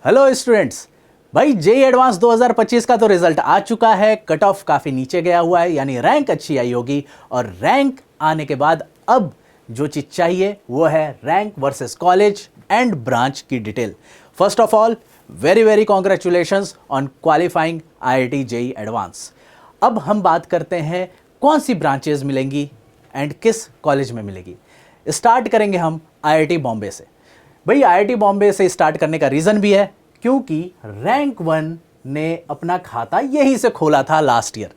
Hello students. भाई JEE advance 2025 का तो रिजल्ट आ चुका है। कट ऑफ काफी नीचे गया हुआ है, यानी रैंक अच्छी आई होगी। और रैंक आने के बाद अब जो चीज चाहिए वो है rank versus college and branch की detail. First of all very very congratulations on qualifying IIT JEE advance. अब हम बात करते हैं कौन सी ब्रांचेस मिलेंगी एंड किस कॉलेज में मिलेगी। स्टार्ट करेंगे हम आईआईटी बॉम्बे से। भाई आईआईटी बॉम्बे से स्टार्ट करने का रीजन भी है क्योंकि रैंक 1 ने अपना खाता यहीं से खोला था last year.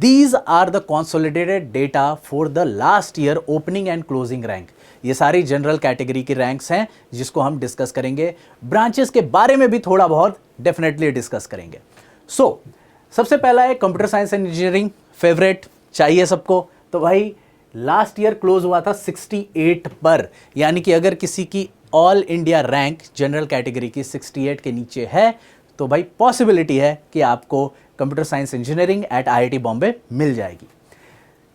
These are the consolidated data for the last year opening and closing rank. ये सारी जनरल कैटेगरी की रैंक्स हैं जिसको हम डिस्कस करेंगे। ब्रांचेस के बारे में भी थोड़ा बहुत डेफिनेटली डिस्कस करेंगे। सबसे पहला है computer science and engineering, favourite चाहिए सबको। तो भाई लास्ट ईयर क्लोज हुआ था 68 पर, यानी कि अगर किसी की all India rank general category की 68 के नीचे है तो भाई पॉसिबिलिटी है कि आपको computer science engineering at IIT Bombay मिल जाएगी।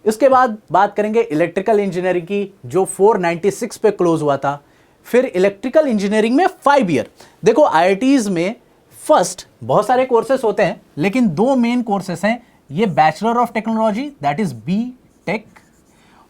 इसके बाद बात करेंगे इलेक्ट्रिकल इंजीनियरिंग की, जो 496 पे क्लोज हुआ था। फिर इलेक्ट्रिकल इंजीनियरिंग में 5 ईयर। देखो आईआईटीज में फर्स्ट बहुत सारे कोर्सेस होते हैं, लेकिन दो मेन कोर्सेस हैं। ये bachelor of technology that is B tech,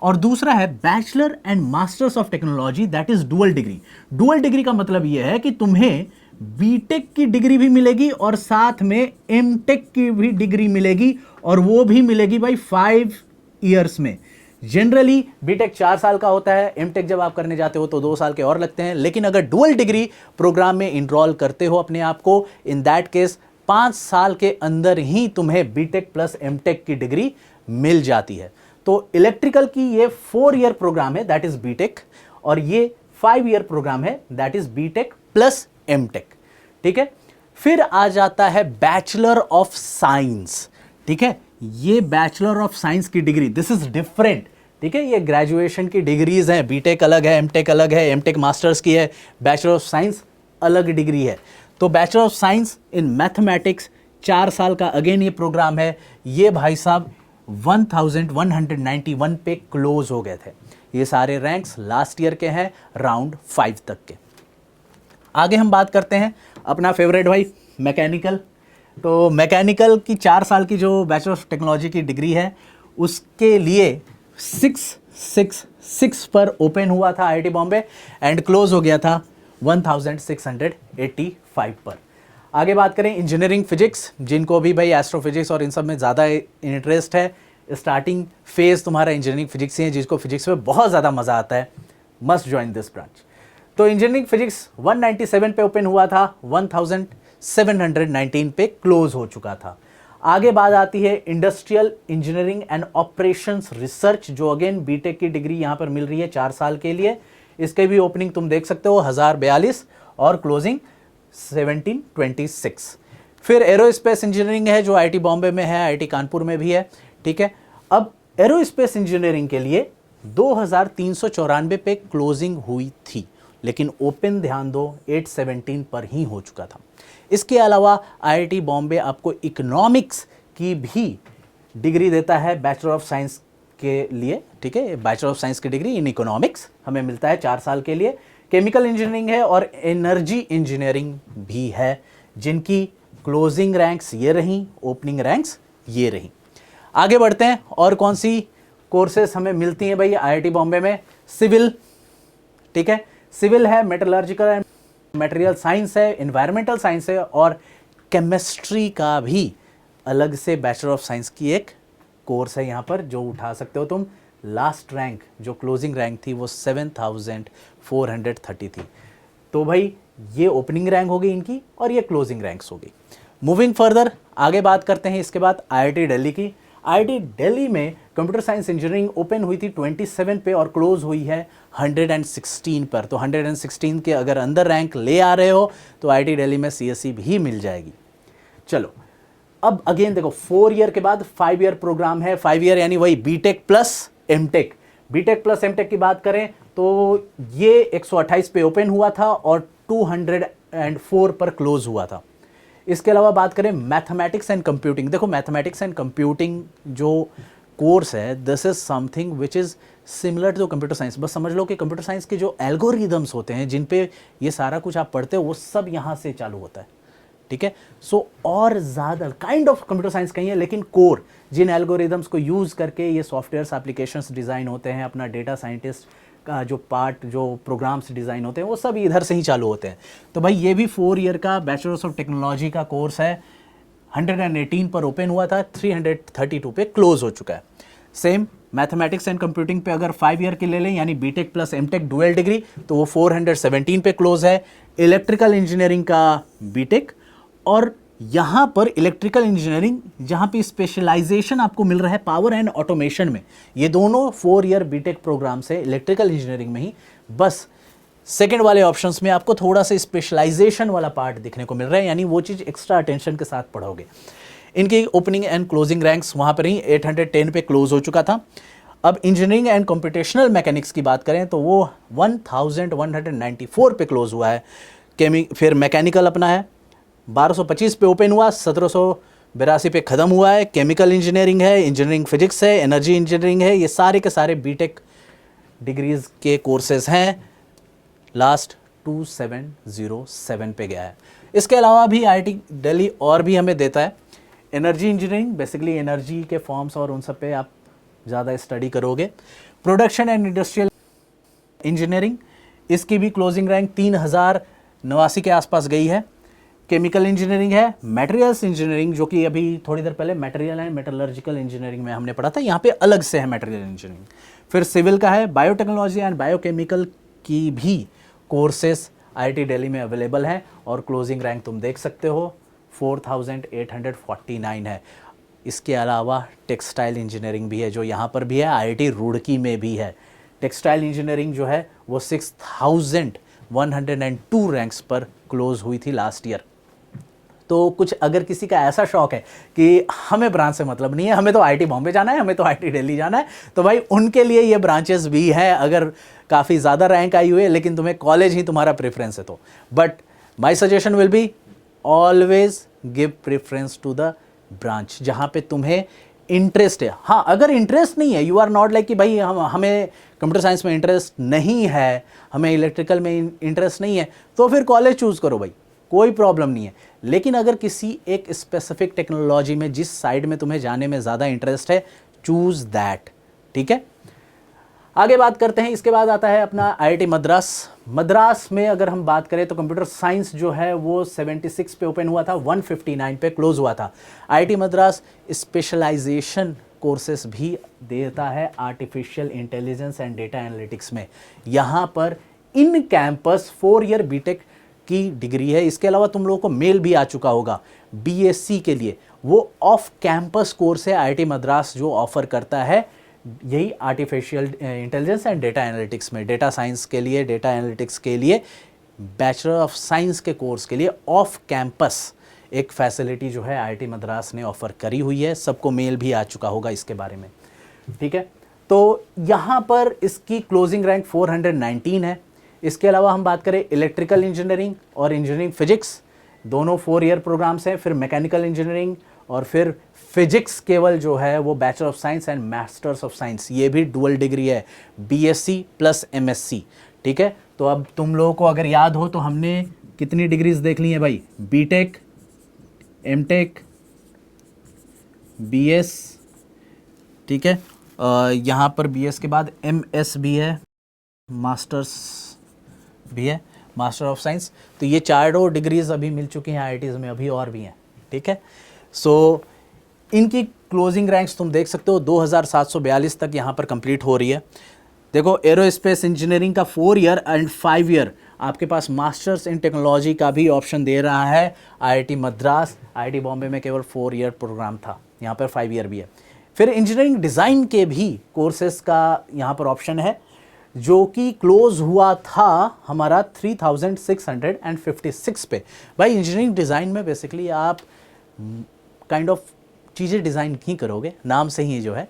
और दूसरा है bachelor and masters of technology that is dual degree. Dual degree का मतलब यह है कि तुम्हें बीटेक की डिग्री भी मिलेगी और साथ में एमटेक की भी डिग्री मिलेगी, और वो भी मिलेगी भाई 5 ईयर्स में। जनरली बीटेक 4 साल का होता है, एमटेक जब आप करने जाते हो तो 2 साल के और लगते हैं। लेकिन अगर डुअल डिग्री प्रोग्राम में इनरोल करते हो अपने आप को, इन दैट केस 5 साल के अंदर ही तुम्हें बीटेक प्लस एमटेक की डिग्री मिल जाती है। तो इलेक्ट्रिकल की ये 4 ईयर प्रोग्राम है दैट इज बीटेक, और ये 5 ईयर प्रोग्राम है that is B tech plus M tech. ठीक है, फिर आ जाता है बैचलर ऑफ साइंस। ठीक है, ये बैचलर ऑफ साइंस की डिग्री, दिस इज डिफरेंट। ठीक है, ये ग्रेजुएशन की डिग्रीज हैं, बीटेक अलग है, एमटेक अलग है, एमटेक मास्टर्स की है, बैचलर ऑफ साइंस अलग डिग्री है। तो bachelor of science in mathematics 4 साल का अगेन ये प्रोग्राम है। ये भाई साहब 1191 पे क्लोज हो गए थे। ये सारे रैंक्स लास्ट ईयर के हैं, राउंड 5 तक के। आगे हम बात करते हैं अपना फेवरेट भाई मैकेनिकल। तो मैकेनिकल की 4 साल की जो बैचलर ऑफ टेक्नोलॉजी की डिग्री है उसके लिए 666 पर ओपन हुआ था आईआईटी बॉम्बे एंड क्लोज हो गया था 1685 पर। आगे बात करें इंजीनियरिंग फिजिक्स, जिनको भी भाई एस्ट्रोफिजिक्स और इन सब में ज़्यादा इंटरेस्ट है, स्टार्टिंग फेज तुम्हारा इंजीनियरिंग फिजिक्स ही है, जिसको फिजिक्स में बहुत ज़्यादा मज़ा आता है, मस्ट ज्वाइन दिस ब्रांच। तो इंजीनियरिंग फिजिक्स 197 पे ओपन हुआ था, 1719 पे क्लोज हो चुका था। आगे बात आती है industrial engineering and operations research, जो अगेन बीटेक की डिग्री यहाँ पर मिल रही है 4 साल के लिए। इसके भी ओपनिंग तुम देख सकते हो 1042 और क्लोजिंग 1726। फिर एरोस्पेस इंजीनियरिंग है जो आईआईटी बॉम्बे में है, आईआईटी कानपुर में भी है। ठीक है, अब एरोस्पेस इंजीनियरिंग के लिए 2394 पे क्लोजिंग हुई थी, लेकिन ओपन ध्यान दो 817 पर ही हो चुका था। इसके अलावा आईआईटी बॉम्बे आपको इकोनॉमिक्स की भी डिग्री देता है बैचलर ऑफ साइंस के लिए। ठीक है, बैचलर ऑफ साइंस की डिग्री इन इकोनॉमिक्स हमें मिलता है 4 साल के लिए। केमिकल इंजीनियरिंग है और एनर्जी इंजीनियरिंग भी है, जिनकी क्लोजिंग रैंक्स ये रहीं, ओपनिंग रैंक्स ये रहीं। आगे बढ़ते हैं, और कौन सी कोर्सेस हमें मिलती हैं भाई आईआईटी बॉम्बे में। सिविल, ठीक है, सिविल है, मेटलर्जिकल एंड मटेरियल साइंस है, एनवायरमेंटल साइंस है, और केमिस्ट्री का भी अलग से बैचलर ऑफ साइंस की एक कोर्स है यहाँ पर, जो उठा सकते हो तुम। लास्ट रैंक जो क्लोजिंग रैंक थी वो 7430 थी। तो भाई ये ओपनिंग रैंक हो गई इनकी और ये क्लोजिंग रैंक्स हो गई। मूविंग फर्दर आगे बात करते हैं इसके बाद आईआईटी दिल्ली की। आईआईटी दिल्ली में कंप्यूटर साइंस इंजीनियरिंग ओपन हुई थी 27 पे और क्लोज हुई है 116 पर। तो 116 के अगर अंदर रैंक ले आ रहे हो तो आईआईटी दिल्ली में सीएससी भी मिल जाएगी। चलो अब अगेन देखो 4 ईयर के बाद 5 ईयर प्रोग्राम है। 5 ईयर यानी वही B tech plus M tech. B tech plus M tech की बात करें तो ये 128 पे ओपन हुआ था और 204 पर क्लोज हुआ था। इसके अलावा बात करें मैथमेटिक्स एंड कंप्यूटिंग, देखो मैथमेटिक्स एंड कंप्यूटिंग जो कोर्स है, this is something which is similar to computer science. बस समझ लो कि कंप्यूटर साइंस के जो एल्गोरिदम्स होते हैं जिन पे ये सारा कुछ आप पढ़ते हो वो सब यहाँ से चालू होता है, ठीक है। सो और ज़्यादा काइंड ऑफ कंप्यूटर साइंस कहीं है, लेकिन कोर जिन एल्गोरिदम्स को यूज़ करके ये सॉफ्टवेयर्स एप्लीकेशंस डिज़ाइन होते हैं, अपना डेटा साइंटिस्ट का जो पार्ट, जो प्रोग्राम्स डिज़ाइन होते हैं वो सब इधर से ही चालू होते हैं। तो भाई ये भी 4 ईयर का बैचलर्स ऑफ टेक्नोलॉजी का कोर्स है। 118 पर ओपन हुआ था, 332 पे क्लोज हो चुका है। सेम मैथमेटिक्स एंड कंप्यूटिंग पे अगर 5 ईयर के ले लें यानी B tech plus M tech dual degree तो वो 417 पे क्लोज है। इलेक्ट्रिकल इंजीनियरिंग का बीटेक, और यहाँ पर इलेक्ट्रिकल इंजीनियरिंग जहाँ पे स्पेशलाइजेशन आपको मिल रहा है पावर एंड ऑटोमेशन में, ये दोनों 4 ईयर बीटेक प्रोग्राम से इलेक्ट्रिकल इंजीनियरिंग में ही, बस सेकेंड वाले ऑप्शंस में आपको थोड़ा सा स्पेशलाइजेशन वाला पार्ट दिखने को मिल रहा है, यानी वो चीज़ एक्स्ट्रा अटेंशन के साथ पढ़ोगे। इनकी ओपनिंग एंड क्लोजिंग रैंक्स वहाँ पर ही 810 पे क्लोज हो चुका था। अब इंजीनियरिंग एंड कंप्यूटेशनल मैकेनिक्स की बात करें तो वो 1194 पे क्लोज हुआ है। फिर मैकेनिकल अपना है 1225 पे ओपन हुआ, 1782 पे ख़त्म हुआ है। केमिकल इंजीनियरिंग है, इंजीनियरिंग फिजिक्स है, एनर्जी इंजीनियरिंग है, ये सारे के सारे बीटेक डिग्रीज़ के कोर्सेज हैं। लास्ट 2707 पे गया है। इसके अलावा भी IIT दिल्ली और भी हमें देता है एनर्जी इंजीनियरिंग, बेसिकली एनर्जी के फॉर्म्स और उन सब पे आप ज़्यादा स्टडी करोगे। प्रोडक्शन एंड इंडस्ट्रियल इंजीनियरिंग, इसकी भी क्लोजिंग रैंक 3089 के आसपास गई है। केमिकल इंजीनियरिंग है। मटेरियल्स इंजीनियरिंग, जो कि अभी थोड़ी देर पहले मटेरियल एंड मेटलर्जिकल इंजीनियरिंग में हमने पढ़ा था, यहाँ पे अलग से है मटेरियल इंजीनियरिंग। फिर सिविल का है। बायोटेक्नोलॉजी एंड बायोकेमिकल की भी कोर्सेस IIT दिल्ली में अवेलेबल हैं और क्लोजिंग रैंक तुम देख सकते हो 4849 है। इसके अलावा टेक्सटाइल इंजीनियरिंग भी है जो यहाँ पर भी है, IIT रुड़की में भी है। टेक्सटाइल इंजीनियरिंग जो है वो 6102 रैंक्स पर क्लोज हुई थी लास्ट ईयर। तो कुछ अगर किसी का ऐसा शौक है कि हमें ब्रांच से मतलब नहीं है, हमें तो IIT बॉम्बे जाना है, हमें तो IIT दिल्ली जाना है, तो भाई उनके लिए ये ब्रांचेस भी हैं अगर काफ़ी ज़्यादा रैंक आई हुई है लेकिन तुम्हें कॉलेज ही तुम्हारा प्रेफरेंस है तो। But my suggestion will be always give preference to the branch जहाँ पे तुम्हें इंटरेस्ट है। हाँ, अगर इंटरेस्ट नहीं है, यू आर नॉट लाइक कि भाई हमें कंप्यूटर साइंस में इंटरेस्ट नहीं है, हमें इलेक्ट्रिकल में इंटरेस्ट नहीं है, तो फिर कॉलेज चूज़ करो भाई, कोई प्रॉब्लम नहीं है। लेकिन अगर किसी एक स्पेसिफिक टेक्नोलॉजी में जिस साइड में तुम्हें जाने में ज़्यादा इंटरेस्ट है, चूज़ दैट, ठीक है। आगे बात करते हैं। इसके बाद आता है अपना IIT मद्रास। मद्रास में अगर हम बात करें तो कंप्यूटर साइंस जो है वो 76 पे ओपन हुआ था, 159 पे क्लोज हुआ था। IIT मद्रास स्पेशलाइजेशन कोर्सेस भी देता है artificial intelligence and data analytics में। यहाँ पर इन कैंपस 4 ईयर बीटेक की डिग्री है। इसके अलावा तुम लोगों को मेल भी आ चुका होगा BSc के लिए, वो ऑफ कैंपस कोर्स है IIT मद्रास जो ऑफर करता है यही artificial intelligence and data analytics में। डेटा साइंस के लिए, डेटा एनालिटिक्स के लिए, बैचलर ऑफ साइंस के कोर्स के लिए ऑफ कैंपस एक फैसिलिटी जो है IIT मद्रास ने ऑफर करी हुई है। सबको मेल भी आ चुका होगा इसके बारे में, ठीक है। तो यहाँ पर इसकी क्लोजिंग रैंक 419 है। इसके अलावा हम बात करें इलेक्ट्रिकल इंजीनियरिंग और इंजीनियरिंग फिजिक्स, दोनों 4 ईयर प्रोग्राम्स हैं। फिर मैकेनिकल इंजीनियरिंग और फिर फिजिक्स केवल जो है वो bachelor of science and masters of science, ये भी डुअल डिग्री है, BSc प्लस MSc, ठीक है। तो अब तुम लोगों को अगर याद हो तो हमने कितनी डिग्रीज देख ली हैं भाई, बीटेक, एमटेक, BS, ठीक है। यहाँ पर BS के बाद MS भी है, मास्टर्स भी है, मास्टर ऑफ साइंस। तो ये चारों डिग्रीज अभी मिल चुकी हैं IITs में, अभी और भी हैं, ठीक है। सो इनकी क्लोजिंग रैंक्स तुम देख सकते हो 2742 तक यहाँ पर कंप्लीट हो रही है। देखो, एरोस्पेस इंजीनियरिंग का 4 ईयर एंड 5 ईयर आपके पास मास्टर्स इन टेक्नोलॉजी का भी ऑप्शन दे रहा है IIT मद्रास। IIT बॉम्बे में केवल 4 ईयर प्रोग्राम था, यहाँ पर 5 ईयर भी है। फिर इंजीनियरिंग डिज़ाइन के भी कोर्सेज का यहाँ पर ऑप्शन है जो कि क्लोज हुआ था हमारा 3656 पे। भाई इंजीनियरिंग डिज़ाइन में बेसिकली आप काइंड ऑफ चीज़ें डिज़ाइन ही करोगे, नाम से ही जो है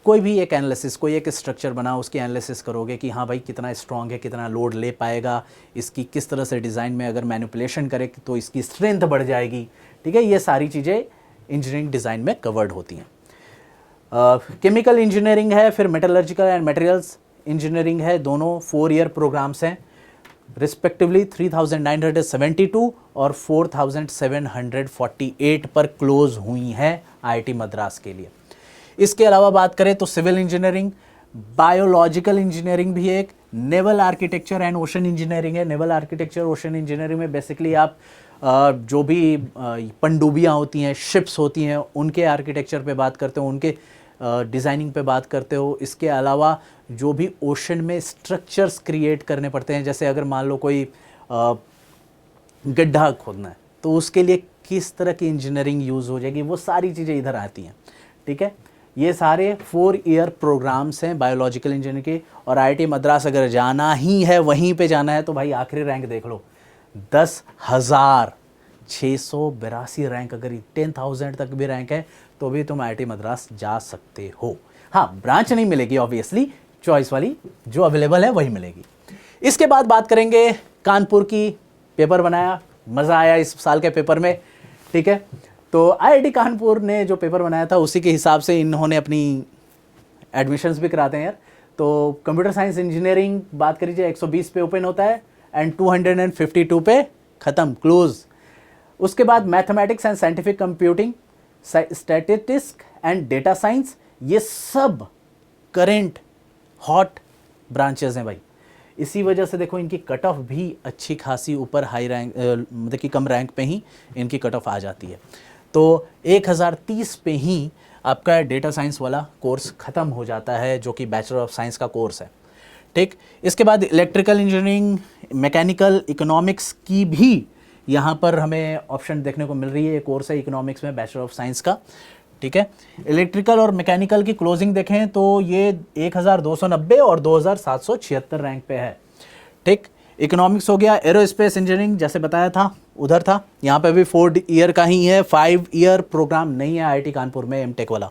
कोई भी एक एनालिसिस, कोई एक स्ट्रक्चर बना उसकी एनालिसिस करोगे कि हाँ भाई कितना स्ट्रॉन्ग है, कितना लोड ले पाएगा, इसकी किस तरह से डिज़ाइन में अगर मैनिपुलेशन करे तो इसकी स्ट्रेंथ बढ़ जाएगी, ठीक है। ये सारी चीज़ें इंजीनियरिंग डिज़ाइन में कवर्ड होती हैं। केमिकल इंजीनियरिंग है, फिर मेटलर्जिकल एंड मटेरियल्स इंजीनियरिंग है, दोनों 4 ईयर प्रोग्राम्स हैं रिस्पेक्टिवली 3972 और 4748 पर क्लोज हुई हैं आईआईटी मद्रास के लिए। इसके अलावा बात करें तो सिविल इंजीनियरिंग, बायोलॉजिकल इंजीनियरिंग भी एक, naval architecture and ocean engineering है। नेवल आर्किटेक्चर ओशन इंजीनियरिंग में बेसिकली आप जो भी पनडुब्बियाँ होती हैं, शिप्स होती हैं, उनके आर्किटेक्चर पे बात करते हो, उनके डिज़ाइनिंग पे बात करते हो। इसके अलावा जो भी ओशन में स्ट्रक्चर्स क्रिएट करने पड़ते हैं, जैसे अगर मान लो कोई गड्ढा खोदना है तो उसके लिए किस तरह की इंजीनियरिंग यूज़ हो जाएगी, वो सारी चीज़ें इधर आती हैं। ठीक है, ये सारे 4 ईयर प्रोग्राम्स हैं बायोलॉजिकल इंजीनियरिंग के। और आईआईटी मद्रास अगर जाना ही है, वहीं पे जाना है, तो भाई आखिरी रैंक देख लो, 10,682 रैंक। अगर 10,000 तक भी रैंक है तो भी तुम आईआईटी मद्रास जा सकते हो। हाँ, ब्रांच नहीं मिलेगी ऑब्वियसली, चॉइस वाली जो अवेलेबल है वही मिलेगी। इसके बाद बात करेंगे कानपुर की। पेपर बनाया, मज़ा आया इस साल के पेपर में। ठीक है, तो आईआईटी कानपुर ने जो पेपर बनाया था उसी के हिसाब से इन्होंने अपनी एडमिशन्स भी कराते हैं यार। तो कंप्यूटर साइंस इंजीनियरिंग बात करिए 120 पे ओपन होता है एंड 252 पे ख़त्म, क्लोज। उसके बाद mathematics and scientific computing, statistics and data science, ये सब करेंट हॉट ब्रांचेस हैं भाई। इसी वजह से देखो इनकी कट ऑफ भी अच्छी खासी ऊपर हाई रैंक, मतलब कि कम रैंक पे ही इनकी कट ऑफ आ जाती है। तो 1030 पे ही आपका डेटा साइंस वाला कोर्स ख़त्म हो जाता है, जो कि बैचलर ऑफ साइंस का कोर्स है। ठीक, इसके बाद इलेक्ट्रिकल इंजीनियरिंग, मैकेनिकल, इकोनॉमिक्स की भी यहाँ पर हमें ऑप्शन देखने को मिल रही है। ये कोर्स है इकोनॉमिक्स में बैचलर ऑफ साइंस का। ठीक है, इलेक्ट्रिकल और मैकेनिकल की क्लोजिंग देखें तो ये 1290 और 2776 रैंक पे है। ठीक, इकोनॉमिक्स हो गया। एरोस्पेस इंजीनियरिंग जैसे बताया था उधर था, यहाँ पे भी 4 ईयर का ही है, 5 ईयर प्रोग्राम नहीं है आईआईटी कानपुर में एमटेक वाला।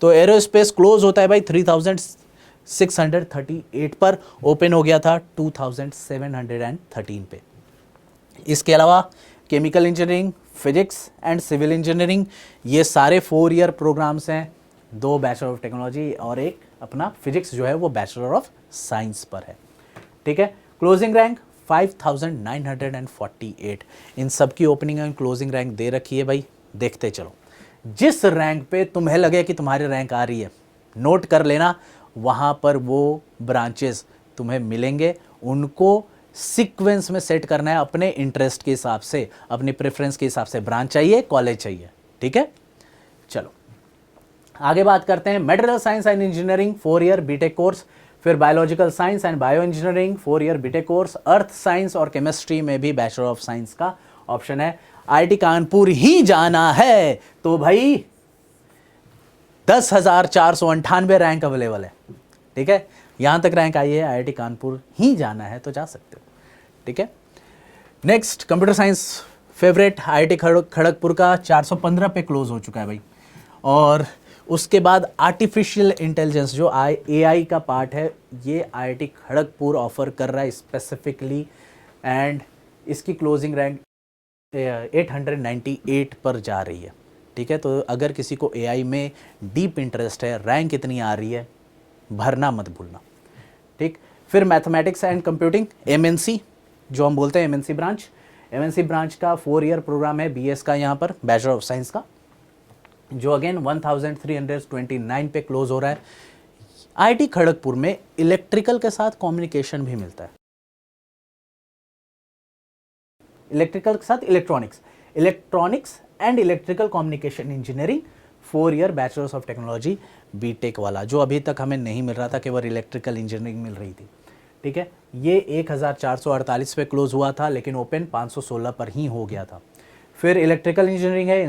तो एरोस्पेस क्लोज होता है भाई 3638 पर, ओपन हो गया था 2713 पे। इसके अलावा chemical engineering, physics and civil engineering, ये सारे 4 ईयर प्रोग्राम्स हैं। 2 बैचलर ऑफ टेक्नोलॉजी और एक अपना फिजिक्स जो है वो बैचलर ऑफ साइंस पर है। ठीक है, क्लोजिंग रैंक 5948। इन सब की ओपनिंग एंड क्लोजिंग रैंक दे रखी है भाई, देखते चलो। जिस रैंक पे तुम्हें लगे कि तुम्हारी रैंक आ रही है, नोट कर लेना, वहाँ पर वो ब्रांचेस तुम्हें मिलेंगे। उनको सीक्वेंस में सेट करना है अपने इंटरेस्ट के हिसाब से, अपनी प्रेफरेंस के हिसाब से, ब्रांच चाहिए, कॉलेज चाहिए। ठीक है, चलो आगे बात करते हैं। Material science and engineering 4 year BTech course, फिर biological science and bio engineering 4 year BTech course, earth science और केमिस्ट्री में भी बैचलर ऑफ साइंस का ऑप्शन है। आईआईटी कानपुर ही जाना है तो भाई 10,498 रैंक अवेलेबल है। ठीक है, यहां तक रैंक आई है, आईआईटी कानपुर ही जाना है तो जा सकते हो। ठीक है, next computer science favourite IIT Kharagpur का 415 पे क्लोज हो चुका है भाई। और उसके बाद आर्टिफिशियल इंटेलिजेंस जो एआई का पार्ट है, ये आईआईटी खड़गपुर ऑफर कर रहा है स्पेसिफिकली, एंड इसकी क्लोजिंग रैंक 898 पर जा रही है। ठीक है, तो अगर किसी को एआई में डीप इंटरेस्ट है, रैंक इतनी आ रही है, भरना मत भूलना। ठीक, फिर मैथमेटिक्स एंड कंप्यूटिंग एमएनसी, जो हम बोलते हैं एमएनसी ब्रांच, एमएनसी ब्रांच का 4 ईयर प्रोग्राम है बीएस का, यहाँ पर बैचलर ऑफ साइंस का, जो अगेन 1329 पे क्लोज हो रहा है। आईआईटी खड़गपुर में इलेक्ट्रिकल के साथ कम्युनिकेशन भी मिलता है, इलेक्ट्रिकल के साथ electronics and electrical communication engineering 4 year bachelors of technology B tech वाला, जो अभी तक हमें नहीं मिल रहा था, केवल इलेक्ट्रिकल इंजीनियरिंग मिल रही थी। ठीक है, ये 1448 पे क्लोज हुआ था, लेकिन ओपन 516 पर ही हो गया था। फिर इलेक्ट्रिकल इंजीनियरिंग है,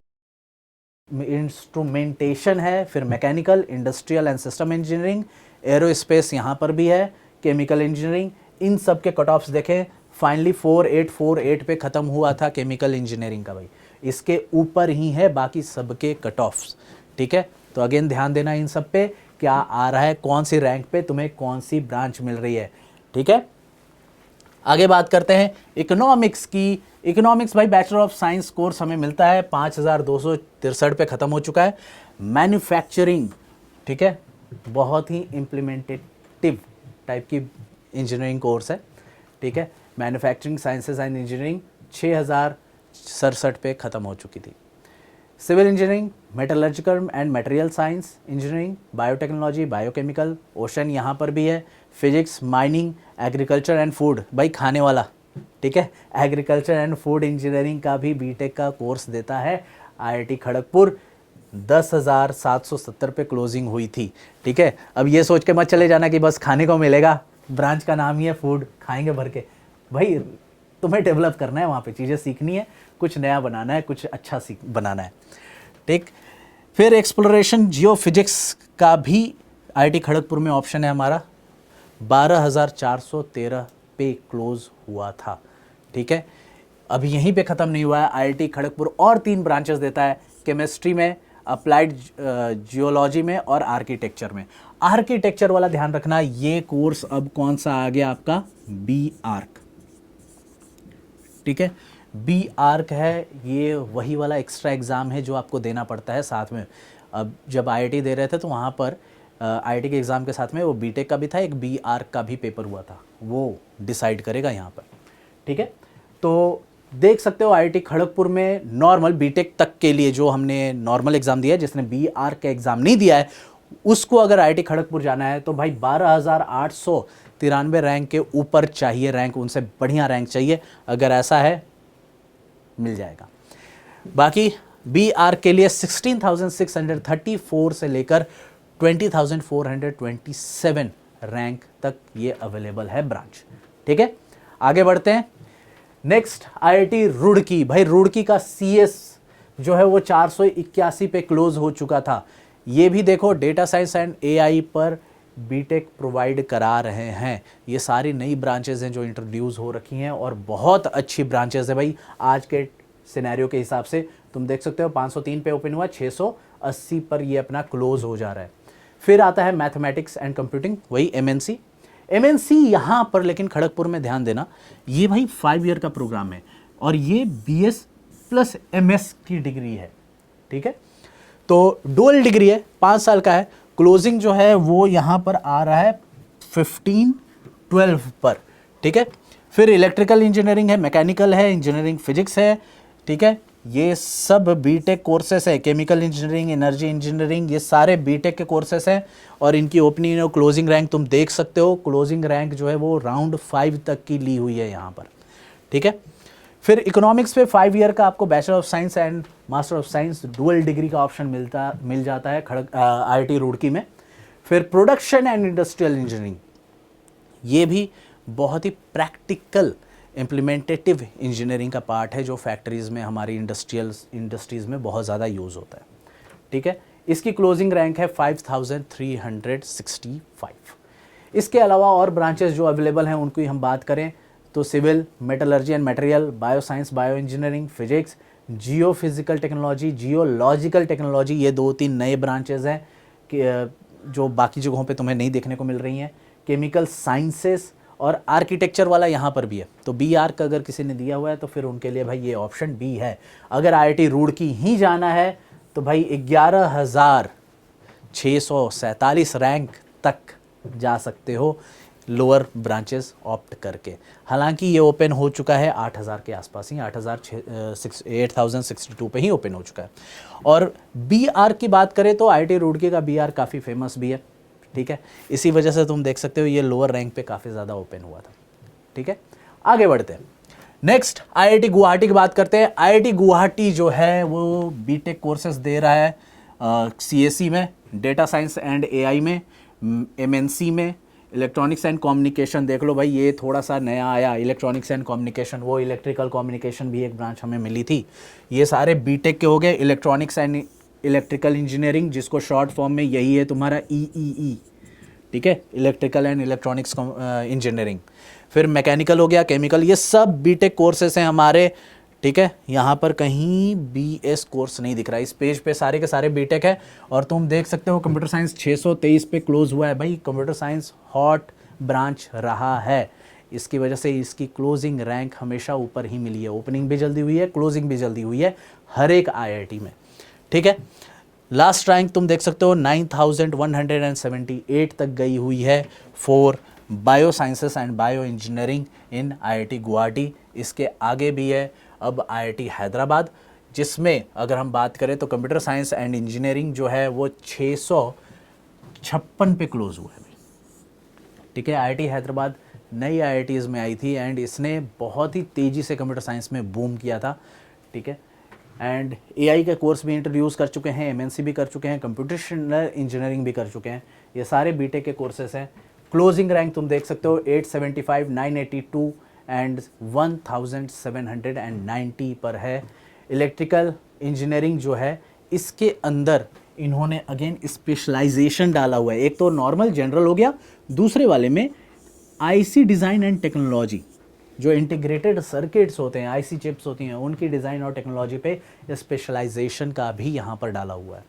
इंस्ट्रूमेंटेशन है, फिर mechanical, industrial and system engineering, aerospace यहाँ पर भी है, केमिकल इंजीनियरिंग। इन सब के कट ऑफ्स देखें, फाइनली 4848 पे ख़त्म हुआ था केमिकल इंजीनियरिंग का भाई। इसके ऊपर ही है बाकी सबके कट ऑफ्स। ठीक है, तो अगेन ध्यान देना इन सब पे, क्या आ रहा है, कौन सी रैंक पे तुम्हें कौन सी ब्रांच मिल रही है। ठीक है, आगे बात करते हैं इकोनॉमिक्स की। इकोनॉमिक्स भाई बैचलर ऑफ साइंस कोर्स हमें मिलता है, 5263 पे ख़त्म हो चुका है। मैन्युफैक्चरिंग ठीक है, बहुत ही इम्प्लीमेंटेटिव टाइप की इंजीनियरिंग कोर्स है, ठीक है। मैन्युफैक्चरिंग साइंसेज एंड इंजीनियरिंग 6067 पे ख़त्म हो चुकी थी। Civil engineering, metallurgical and material science engineering, biotechnology, biochemical, ocean यहाँ पर भी है, physics, mining, agriculture and food, भाई खाने वाला, ठीक है। एग्रीकल्चर एंड फूड इंजीनियरिंग का भी बीटेक का कोर्स देता है आईआईटी खड़गपुर। 10,770 पे क्लोजिंग हुई थी, ठीक है। अब ये सोच के मत चले जाना कि बस खाने को मिलेगा, ब्रांच का नाम ही है फूड, खाएंगे भर के। भाई तुम्हें डेवलप करना है, वहाँ पे चीज़ें सीखनी है, कुछ नया बनाना है, कुछ अच्छा बनाना है, ठीक। फिर एक्सप्लोरेशन जियो फिजिक्स का भी आईआईटी खड़गपुर में ऑप्शन है हमारा, 12,413 पे क्लोज हुआ था, ठीक है। अभी यहीं पे ख़त्म नहीं हुआ है, आईआईटी खड़गपुर और 3 ब्रांचेस देता है, केमिस्ट्री में, अप्लाइड जियोलॉजी में और आर्किटेक्चर में। आर्किटेक्चर वाला ध्यान रखना, ये कोर्स अब कौन सा आ गया आपका, बी आर्क, ठीक है। बी आर्क है, ये वही वाला एक्स्ट्रा एग्ज़ाम है जो आपको देना पड़ता है साथ में। अब जब आईआईटी दे रहे थे तो वहाँ पर आईआईटी के एग्ज़ाम के साथ में वो बीटेक का भी था, एक बी आर्क का भी पेपर हुआ था, वो डिसाइड करेगा यहाँ पर, ठीक है। तो देख सकते हो आईआईटी खड़गपुर में नॉर्मल बीटेक तक के लिए जो हमने नॉर्मल एग्ज़ाम दिया है, जिसने बी आर्क का एग्ज़ाम नहीं दिया है उसको अगर आईआईटी खड़गपुर जाना है तो भाई 12,893 रैंक के ऊपर चाहिए, रैंक उनसे बढ़िया रैंक चाहिए, अगर ऐसा है मिल जाएगा। बाकी बी आर्क के लिए 16,634 से लेकर 20,427 रैंक तक ये अवेलेबल है ब्रांच, ठीक है। आगे बढ़ते हैं। नेक्स्ट आईआईटी रुड़की, भाई रुड़की का सीएस जो है वो 481 पे क्लोज हो चुका था। ये भी देखो डेटा साइंस एंड एआई पर बीटेक प्रोवाइड करा रहे हैं। ये सारी नई ब्रांचेज हैं जो इंट्रोड्यूस हो रखी हैं और बहुत अच्छी ब्रांचेज है भाई। आज के सिनेरियो के हिसाब से तुम देख सकते हो 503 पे ओपन हुआ, 680 पर ये अपना क्लोज हो जा रहा है। फिर आता है मैथमेटिक्स एंड कंप्यूटिंग, वही एमएनसी यहाँ पर, लेकिन खड़गपुर में ध्यान देना, ये भाई 5 ईयर का प्रोग्राम है और ये बीएस प्लस एमएस की डिग्री है, ठीक है। तो डुअल डिग्री है, 5 साल का है। क्लोजिंग जो है वो यहाँ पर आ रहा है 15/12 पर, ठीक है। फिर इलेक्ट्रिकल इंजीनियरिंग है, मैकेनिकल है, इंजीनियरिंग फिजिक्स है, ठीक है। ये सब बीटेक कोर्सेस है, केमिकल इंजीनियरिंग, एनर्जी इंजीनियरिंग, ये सारे बीटेक के कोर्सेस हैं और इनकी ओपनिंग और क्लोजिंग रैंक तुम देख सकते हो। क्लोजिंग रैंक जो है वो राउंड 5 तक की ली हुई है यहाँ पर, ठीक है। फिर इकोनॉमिक्स पे 5 ईयर का आपको bachelor of science and master of science dual degree का ऑप्शन मिल जाता है आईआईटी रुड़की में। फिर प्रोडक्शन एंड इंडस्ट्रियल इंजीनियरिंग, ये भी बहुत ही प्रैक्टिकल इम्प्लीमेंटेटिव इंजीनियरिंग का पार्ट है जो फैक्ट्रीज़ में, हमारी इंडस्ट्रीज़ में बहुत ज़्यादा यूज़ होता है, ठीक है। इसकी क्लोजिंग रैंक है 5365। इसके अलावा और ब्रांचेस जो अवेलेबल हैं उनकी हम बात करें तो civil, metallurgy and material, bio science, bio engineering, physics, geo physical technology, geological technology, ये 2-3 नए ब्रांचेस हैं कि जो बाकी जगहों पे तुम्हें नहीं देखने को मिल रही हैं। केमिकल साइंसेस और आर्किटेक्चर वाला यहाँ पर भी है। तो बी आर्क अगर किसी ने दिया हुआ है तो फिर उनके लिए भाई ये ऑप्शन बी है। अगर आईआईटी रुड़की ही जाना है तो भाई 11,647 रैंक तक जा सकते हो लोअर ब्रांचेस ऑप्ट करके। हालांकि ये ओपन हो चुका है 8,000 के आसपास ही, 8,062 पे ही ओपन हो चुका है। और बी आर्क की बात करें तो आईआईटी रुड़की का बी आर्क काफ़ी फेमस भी है, ठीक है। इसी वजह से तुम देख सकते हो ये लोअर रैंक पे काफ़ी ज़्यादा ओपन हुआ था, ठीक है। आगे बढ़ते हैं। नेक्स्ट आईआईटी गुवाहाटी की बात करते हैं। आईआईटी गुवाहाटी जो है वो बीटेक कोर्सेज दे रहा है सीएसई में, डेटा साइंस एंड एआई में, एमएनसी में, इलेक्ट्रॉनिक्स एंड कम्युनिकेशन। देख लो भाई ये थोड़ा सा नया आया, इलेक्ट्रॉनिक्स एंड कम्युनिकेशन, वो इलेक्ट्रिकल कम्युनिकेशन भी एक ब्रांच हमें मिली थी। ये सारे बीटेक के हो गए। इलेक्ट्रॉनिक्स एंड इलेक्ट्रिकल इंजीनियरिंग, जिसको शॉर्ट फॉर्म में यही है तुम्हारा ईईई, ठीक है, इलेक्ट्रिकल एंड इलेक्ट्रॉनिक्स इंजीनियरिंग। फिर मैकेनिकल हो गया, केमिकल, ये सब बीटेक कोर्सेस हैं हमारे, ठीक है। यहाँ पर कहीं बीएस कोर्स नहीं दिख रहा है, इस पेज पे सारे के सारे बीटेक है। और तुम देख सकते हो कंप्यूटर साइंस 623 पे क्लोज हुआ है। भाई कंप्यूटर साइंस हॉट ब्रांच रहा है, इसकी वजह से इसकी क्लोजिंग रैंक हमेशा ऊपर ही मिली है। ओपनिंग भी जल्दी हुई है, क्लोजिंग भी जल्दी हुई है हर एक आईआईटी में, ठीक है। लास्ट रैंक तुम देख सकते हो 9178 तक गई हुई है for bio sciences and bio engineering in IIT Guwahati. इसके आगे भी है अब आईआईटी हैदराबाद, जिसमें अगर हम बात करें तो कंप्यूटर साइंस एंड इंजीनियरिंग जो है वो 656 पे क्लोज हुआ है। ठीक है, आईआईटी हैदराबाद नई आईआईटीज़ में आई थी एंड इसने बहुत ही तेज़ी से कंप्यूटर साइंस में बूम किया था। ठीक है, एंड एआई के कोर्स भी इंट्रोड्यूस कर चुके हैं, एमएनसी भी कर चुके हैं, कंप्यूटेशनल इंजीनियरिंग भी कर चुके हैं। ये सारे बीटेक के कोर्सेस हैं। क्लोजिंग रैंक तुम देख सकते हो 875, 982 एंड 1790 पर है। इलेक्ट्रिकल इंजीनियरिंग जो है इसके अंदर इन्होंने अगेन स्पेशलाइजेशन डाला हुआ है। एक तो नॉर्मल जनरल हो गया, दूसरे वाले में आईसी डिज़ाइन एंड टेक्नोलॉजी, जो इंटीग्रेटेड सर्किट्स होते हैं, आईसी चिप्स होती हैं, उनकी डिज़ाइन और टेक्नोलॉजी पे स्पेशलाइजेशन का भी यहाँ पर डाला हुआ है।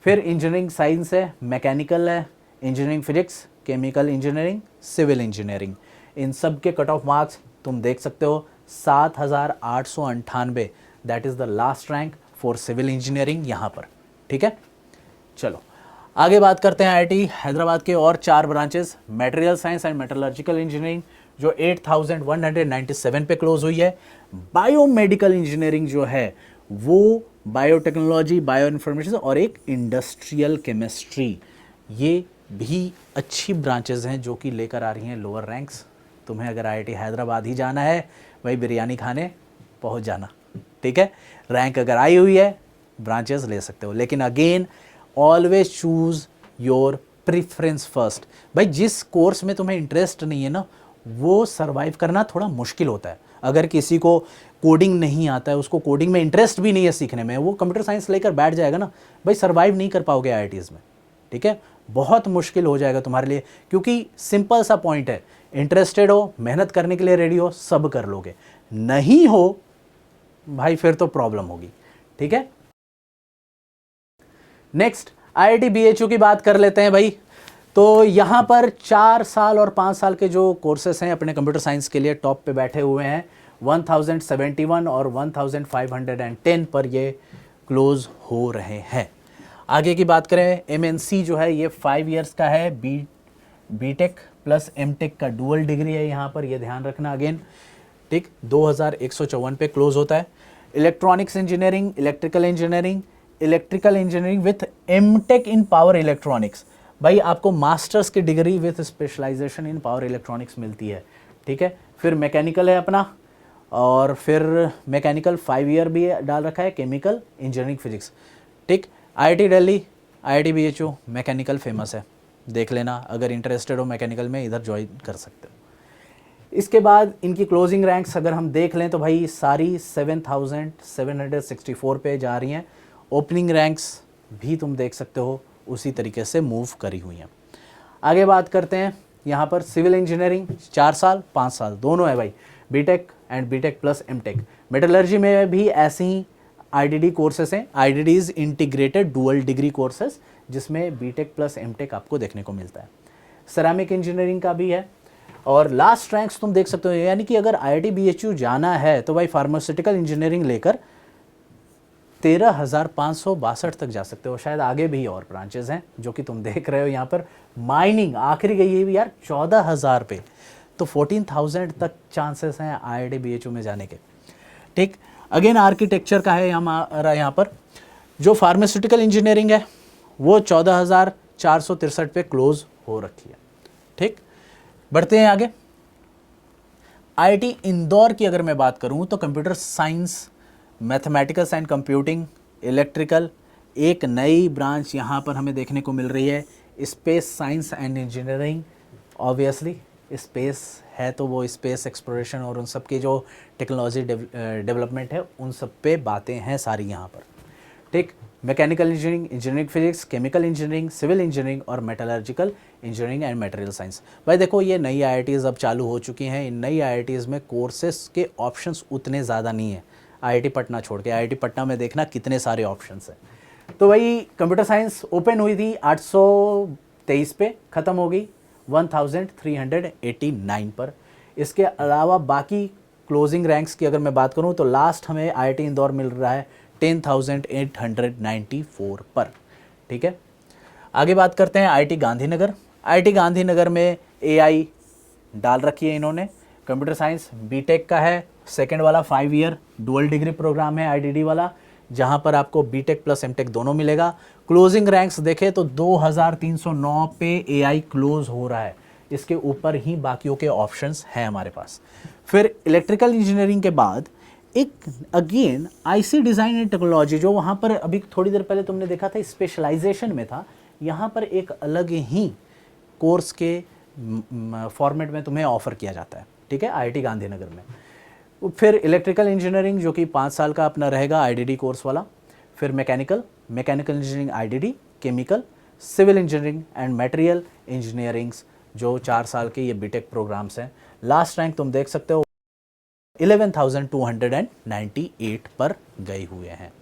फिर इंजीनियरिंग साइंस है, मैकेनिकल है, engineering physics, chemical engineering, civil engineering. इन सब के कट ऑफ मार्क्स तुम देख सकते हो 7898, that is the last rank for civil engineering यहाँ पर। ठीक है, चलो आगे बात करते हैं आईआईटी हैदराबाद के और 4 branches. Material science and metallurgical engineering जो 8197 पे क्लोज हुई है। बायोमेडिकल इंजीनियरिंग जो है वो बायोटेक्नोलॉजी, बायो इन्फॉर्मेशन और एक इंडस्ट्रियल केमिस्ट्री, ये भी अच्छी ब्रांचेस हैं जो कि लेकर आ रही हैं लोअर रैंक्स। तुम्हें अगर आईआईटी हैदराबाद ही जाना है, वही बिरयानी खाने पहुंच जाना। ठीक है, रैंक अगर आई हुई है ब्रांचेस ले सकते हो, लेकिन again always choose your preference first. भाई जिस कोर्स में तुम्हें इंटरेस्ट नहीं है ना, वो सरवाइव करना थोड़ा मुश्किल होता है। अगर किसी को कोडिंग नहीं आता है, उसको कोडिंग में इंटरेस्ट भी नहीं है सीखने में, वो कंप्यूटर साइंस लेकर बैठ जाएगा ना, भाई सरवाइव नहीं कर पाओगे आईआईटीज़ में। ठीक है, बहुत मुश्किल हो जाएगा तुम्हारे लिए, क्योंकि सिंपल सा पॉइंट है, इंटरेस्टेड हो, मेहनत करने के लिए रेडी हो, सब कर लोगे। नहीं हो भाई फिर तो प्रॉब्लम होगी। ठीक है, नेक्स्ट आईआईटी बीएचयू की बात कर लेते हैं भाई। तो यहाँ पर 4 साल और 5 साल के जो कोर्सेस हैं अपने कंप्यूटर साइंस के लिए टॉप पे बैठे हुए हैं। 1071 और 1510 पर ये क्लोज हो रहे हैं। आगे की बात करें, एमएनसी जो है ये 5 इयर्स का है, बीटेक प्लस एमटेक का डुअल डिग्री है यहाँ पर, ये ध्यान रखना अगेन। ठीक, 2154 पे क्लोज होता है। Electronics engineering, electrical engineering with M tech in power electronics. भाई आपको मास्टर्स की degree with specialization in power electronics मिलती है। ठीक है, फिर मैकेनिकल है अपना, और फिर मैकेनिकल 5 ईयर भी डाल रखा है, केमिकल इंजीनियरिंग फिजिक्स। ठीक, IIT Delhi, IIT BHU mechanical famous है, देख लेना, अगर इंटरेस्टेड हो मैकेनिकल में इधर ज्वाइन कर सकते हो। इसके बाद इनकी क्लोजिंग रैंक्स अगर हम देख लें तो भाई सारी 7764 पे जा रही हैं। ओपनिंग रैंक्स भी तुम देख सकते हो उसी तरीके से मूव करी हुई हैं। आगे बात करते हैं यहाँ पर सिविल इंजीनियरिंग 4 साल 5 साल दोनों है भाई, B tech and B tech plus M tech. Metallurgy में भी ऐसे ही आईडीडी कोर्सेस हैं, IDDs integrated dual degree courses, जिसमें बीटेक प्लस एमटेक आपको देखने को मिलता है। सेरामिक इंजीनियरिंग का भी है। और लास्ट रैंक्स तुम देख सकते हो, यानी कि अगर आईआईटी बीएचयू जाना है तो भाई फार्मास्यूटिकल इंजीनियरिंग लेकर 13,562 तक जा सकते हो। शायद आगे भी और ब्रांचेस हैं जो कि तुम देख रहे हो यहाँ पर। माइनिंग आखिरी गई है भी यार 14,000 पे, तो 14,000 तक चांसेस हैं आईआईटी बीएचयू में जाने के। ठीक, अगेन आर्किटेक्चर का है यहाँ पर। जो फार्मास्यूटिकल इंजीनियरिंग है वो 14,463 पे क्लोज हो रखी है। ठीक, बढ़ते हैं आगे। आईआईटी इंदौर की अगर मैं बात करूं तो computer science, mathematics and computing, electrical, एक नई ब्रांच यहाँ पर हमें देखने को मिल रही है, space science and engineering. Obviously space है तो वो स्पेस एक्सप्लोरेशन और उन सब की जो टेक्नोलॉजी डेवलपमेंट है उन सब पे बातें हैं सारी यहाँ पर। ठीक, mechanical engineering, engineering physics, chemical engineering, civil engineering और metallurgical engineering and material science. भाई देखो ये नई आईआईटीज़ अब चालू हो चुकी हैं। इन नई आईआईटीज़ में कोर्सेस के ऑप्शंस उतने ज़्यादा नहीं है, आईआईटी पटना छोड़ के। आईआईटी पटना में देखना कितने सारे ऑप्शंस हैं। तो भाई कंप्यूटर साइंस ओपन हुई थी 823 पे, ख़त्म हो गई 1389 पर। इसके अलावा बाकी क्लोजिंग रैंक्स की अगर मैं बात करूं तो लास्ट हमें आईआईटी इंदौर मिल रहा है 10,894 पर। ठीक है, आगे बात करते हैं आईआईटी गांधीनगर। आईआईटी गांधीनगर में एआई डाल रखी है इन्होंने। कंप्यूटर साइंस बीटेक का है, सेकेंड वाला 5 ईयर डुअल डिग्री प्रोग्राम है आईडीडी वाला, जहां पर आपको बीटेक प्लस एमटेक दोनों मिलेगा। क्लोजिंग रैंक्स देखें तो 2309 पे एआई क्लोज हो रहा है, इसके ऊपर ही बाकियों के ऑप्शंस हैं हमारे पास। फिर इलेक्ट्रिकल इंजीनियरिंग के बाद एक again IC design and technology, जो वहाँ पर अभी थोड़ी देर पहले तुमने देखा था स्पेशलाइजेशन में था, यहाँ पर एक अलग ही कोर्स के फॉर्मेट में तुम्हें ऑफर किया जाता है। ठीक है, आईआईटी गांधीनगर में। फिर इलेक्ट्रिकल इंजीनियरिंग जो कि 5 साल का अपना रहेगा आईडीडी कोर्स वाला। फिर mechanical engineering IDD, chemical, civil engineering and material engineerings जो 4 साल के ये बीटेक प्रोग्राम्स हैं। लास्ट रैंक तुम देख सकते हो 11,298 पर गए हुए हैं।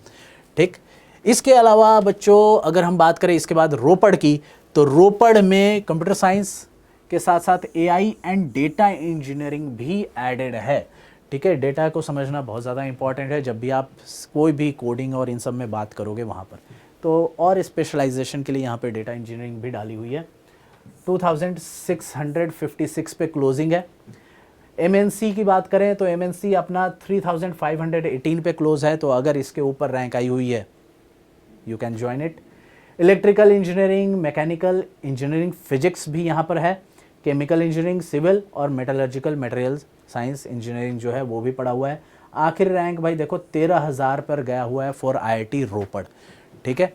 ठीक, इसके अलावा बच्चों अगर हम बात करें इसके बाद रोपड़ की, तो रोपड़ में कंप्यूटर साइंस के साथ साथ एआई एंड डेटा इंजीनियरिंग भी एडेड है। ठीक है, डेटा को समझना बहुत ज़्यादा इंपॉर्टेंट है जब भी आप कोई भी कोडिंग और इन सब में बात करोगे वहाँ पर, तो और स्पेशलाइजेशन के लिए यहाँ पे डेटा इंजीनियरिंग भी डाली हुई है। 2656 पे क्लोजिंग है। एमएनसी की बात करें तो एमएनसी अपना 3518 पे क्लोज है, तो अगर इसके ऊपर रैंक आई हुई है you can join it. Electrical engineering, mechanical engineering, physics भी यहाँ पर है। केमिकल इंजीनियरिंग, सिविल और मेटलर्जिकल मटेरियल्स साइंस इंजीनियरिंग जो है वो भी पड़ा हुआ है। आखिर रैंक भाई देखो 13,000 पर गया हुआ है फॉर आईआईटी रोपड़। ठीक है,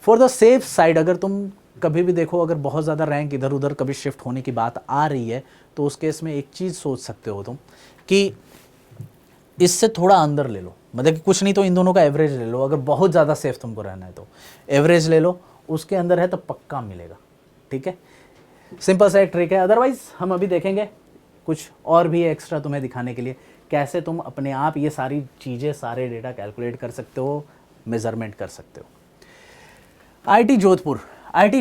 फॉर द सेफ साइड अगर तुम कभी भी देखो, अगर बहुत ज़्यादा रैंक इधर उधर कभी शिफ्ट होने की बात आ रही है, तो उस केस में एक चीज़ सोच सकते हो तुम कि इससे थोड़ा अंदर ले लो, मतलब कि कुछ नहीं तो इन दोनों का एवरेज ले लो। अगर बहुत ज़्यादा सेफ तुमको रहना है तो एवरेज ले लो, उसके अंदर है तो पक्का मिलेगा। ठीक है, सिंपल सा एक ट्रिक है। अदरवाइज हम अभी देखेंगे कुछ और भी एक्स्ट्रा तुम्हें दिखाने के लिए, कैसे तुम अपने आप ये सारी चीज़ें, सारे डेटा कैलकुलेट कर सकते हो, मेजरमेंट कर सकते हो। आईआईटी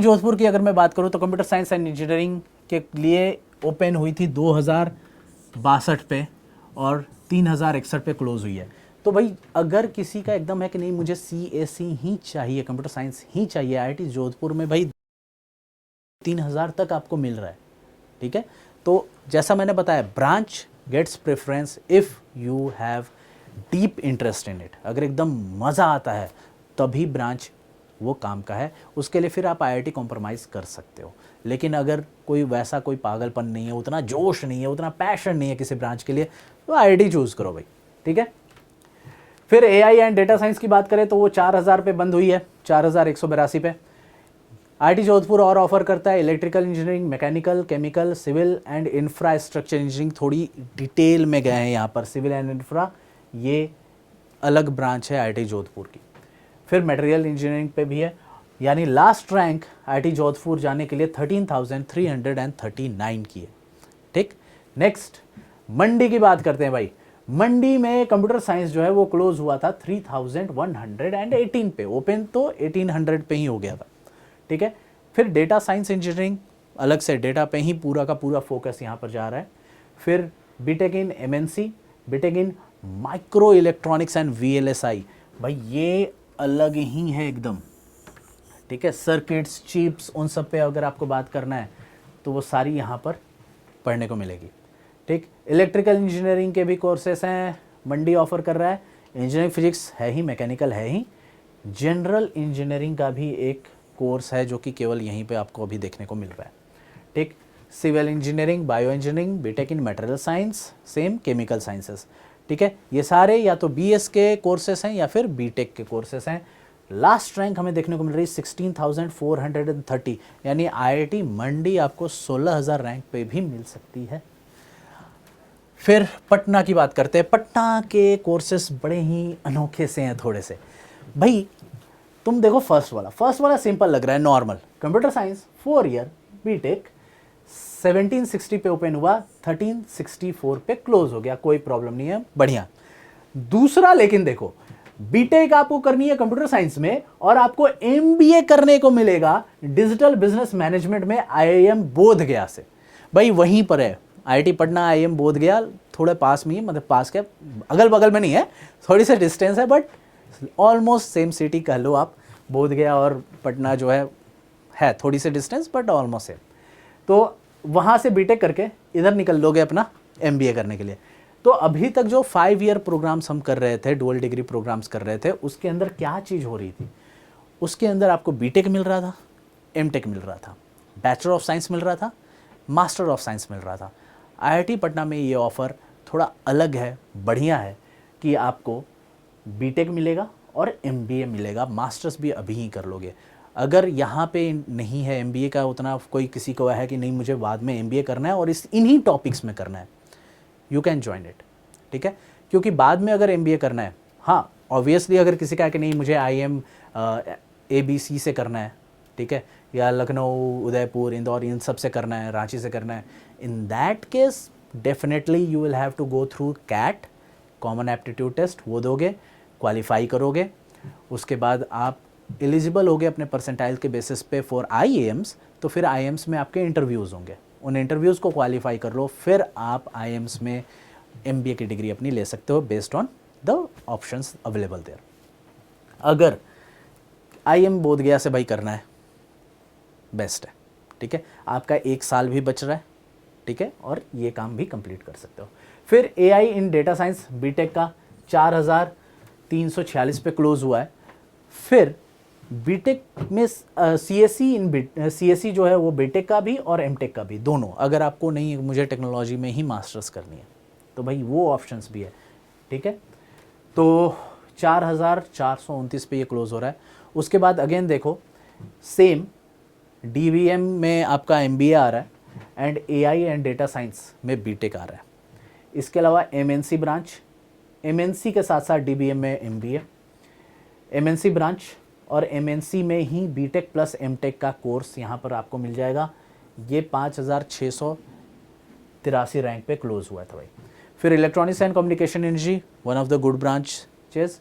जोधपुर की अगर मैं बात करूँ तो कंप्यूटर साइंस एंड इंजीनियरिंग के लिए ओपन हुई थी 2062 पे और 3061 पे क्लोज हुई है। तो भाई अगर किसी का एकदम है कि नहीं मुझे CAC ही चाहिए, कंप्यूटर साइंस ही चाहिए, आईआईटी जोधपुर में भाई 3000 तक आपको मिल रहा है। ठीक है, तो जैसा मैंने बताया branch gets preference if you have deep interest in it. अगर एकदम मज़ा आता है तभी ब्रांच वो काम का है, उसके लिए फिर आप आईआईटी कॉम्प्रोमाइज़ कर सकते हो। लेकिन अगर कोई वैसा कोई पागलपन नहीं है, उतना जोश नहीं है, उतना पैशन नहीं है किसी ब्रांच के लिए, तो आईआईटी चूज़ करो भाई। ठीक है, फिर एआई एंड डेटा साइंस की बात करें तो वो 4000 पे बंद हुई है, 4182 पे। आईआईटी जोधपुर और ऑफर करता है electrical engineering, mechanical, chemical, civil and infrastructure engineering. थोड़ी डिटेल में गए हैं यहाँ पर, सिविल एंड इंफ्रा ये अलग ब्रांच है आईआईटी जोधपुर की। फिर मटेरियल इंजीनियरिंग पे भी है, यानी लास्ट रैंक आईआईटी जोधपुर जाने के लिए 13,339 की है। ठीक, नेक्स्ट मंडी की बात करते हैं भाई। मंडी में कंप्यूटर साइंस जो है वो क्लोज हुआ था 3118 पे, ओपन तो 1800 पे ही हो गया था। ठीक है, फिर डेटा साइंस इंजीनियरिंग अलग से, डेटा पे ही पूरा का पूरा फोकस यहाँ पर जा रहा है। फिर B tech in MNC, B tech in micro electronics and VLSI, भाई ये अलग ही है एकदम। ठीक है, सर्किट्स, चिप्स, उन सब पे अगर आपको बात करना है तो वो सारी यहाँ पर पढ़ने को मिलेगी। ठीक, इलेक्ट्रिकल इंजीनियरिंग के भी कोर्सेस हैं, मंडी ऑफर कर रहा है। इंजीनियरिंग फिजिक्स है ही, मैकेनिकल है ही, जनरल इंजीनियरिंग का भी एक कोर्स है जो कि केवल यहीं पे आपको अभी देखने को मिल रहा है। ठीक, civil engineering, bio engineering, BTech in material science, same chemical sciences. ठीक है, ये सारे या तो BS के कोर्सेस हैं या फिर बीटेक के कोर्सेस हैं। लास्ट रैंक हमें देखने को मिल रही है 16,430, यानी आईआईटी मंडी आपको 16,000 रैंक पे भी मिल सकती है। फिर पटना की बात करते हैं। पटना के कोर्सेस बड़े ही अनोखे से हैं थोड़े से भाई। तुम देखो फर्स्ट वाला सिंपल लग रहा है, normal computer science 4 year B tech 1760 पे ओपन हुआ, 1364 पे क्लोज हो गया, कोई प्रॉब्लम नहीं है, बढ़िया। दूसरा लेकिन देखो बीटेक आपको करनी है कंप्यूटर साइंस में और आपको MBA करने को मिलेगा डिजिटल बिजनेस मैनेजमेंट में IIM बोधगया से। भाई वहीं पर है IIT पटना, IIM बोधगया थोड़े पास में ही, मतलब पास के अगल बगल में नहीं है, थोड़ी सी डिस्टेंस है, बट ऑलमोस्ट सेम सिटी कह लो आप, बोधगया और पटना जो है थोड़ी सी डिस्टेंस बट ऑलमोस्ट सेम। तो वहाँ से बीटेक करके इधर निकल लोगे अपना एमबीए करने के लिए। तो अभी तक जो 5 ईयर प्रोग्राम्स हम कर रहे थे, डुअल डिग्री प्रोग्राम्स कर रहे थे, उसके अंदर क्या चीज़ हो रही थी, उसके अंदर आपको बीटेक मिल रहा था, एमटेक मिल रहा था, बैचलर ऑफ साइंस मिल रहा था, मास्टर ऑफ साइंस मिल रहा था। आईआईटी पटना में ये ऑफ़र थोड़ा अलग है, बढ़िया है कि आपको बीटेक मिलेगा और एमबीए मिलेगा, मास्टर्स भी अभी ही कर लोगे। अगर यहाँ पे नहीं है एमबीए का उतना, कोई किसी को है कि नहीं मुझे बाद में एमबीए करना है और इन्हीं टॉपिक्स में करना है, यू कैन ज्वाइन इट, ठीक है। क्योंकि बाद में अगर एमबीए करना है, हाँ ऑब्वियसली अगर किसी का है कि नहीं मुझे IIM ABC से करना है, ठीक है, या लखनऊ, उदयपुर, इंदौर, इन सब से करना है, रांची से करना है, in that case definitely you will have to go through CAT, common aptitude test, वो दोगे, क्वालिफाई करोगे, उसके बाद आप एलिजिबल होगे अपने परसेंटाइल के बेसिस पे फॉर IIMs। तो फिर IIMs में आपके इंटरव्यूज़ होंगे, उन इंटरव्यूज़ को क्वालिफाई कर लो, फिर आप IIMs में MBA की डिग्री अपनी ले सकते हो based on the options available there. अगर IIM बोधगया से भाई करना है, बेस्ट है, ठीक है, आपका 1 साल भी बच रहा है, ठीक है, और ये काम भी कंप्लीट कर सकते हो। फिर AI इन डेटा साइंस बीटेक का 4346 पे क्लोज हुआ है। फिर बीटेक में CSE जो है वो बीटेक का भी और एमटेक का भी, दोनों। अगर आपको नहीं मुझे टेक्नोलॉजी में ही मास्टर्स करनी है तो भाई वो ऑप्शंस भी है, ठीक है। तो 4429 पे ये क्लोज हो रहा है। उसके बाद अगेन देखो, सेम DVM में आपका MBA आ रहा है and AI and data science में बीटेक आ रहा है। इसके अलावा MNC ब्रांच, MNC के साथ साथ DBM में MBA, MNC ब्रांच और MNC में ही बीटेक प्लस एमटेक का कोर्स यहाँ पर आपको मिल जाएगा। ये 5683 रैंक पे क्लोज हुआ था भाई। फिर electronics and communication engineering, one of the good branches,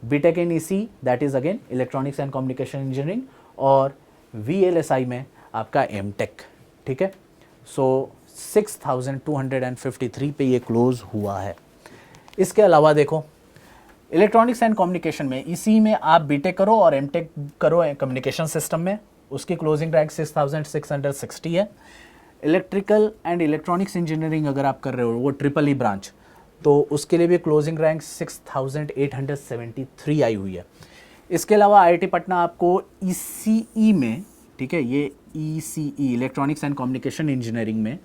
B tech in EC that is again electronics and communication engineering, और VLSI में आपका एमटेक, ठीक है। सो 6253 पे ये क्लोज हुआ है। इसके अलावा देखो, इलेक्ट्रॉनिक्स एंड कम्युनिकेशन में इसी में आप बीटेक करो और एमटेक करो कम्युनिकेशन सिस्टम में, उसकी क्लोजिंग रैंक 6660 है। इलेक्ट्रिकल एंड इलेक्ट्रॉनिक्स इंजीनियरिंग अगर आप कर रहे हो, वो EEE ब्रांच, तो उसके लिए भी क्लोजिंग रैंक 6873 आई हुई है। इसके अलावा IIT पटना आपको ECE में, ठीक है, ये ECE electronics and communication engineering में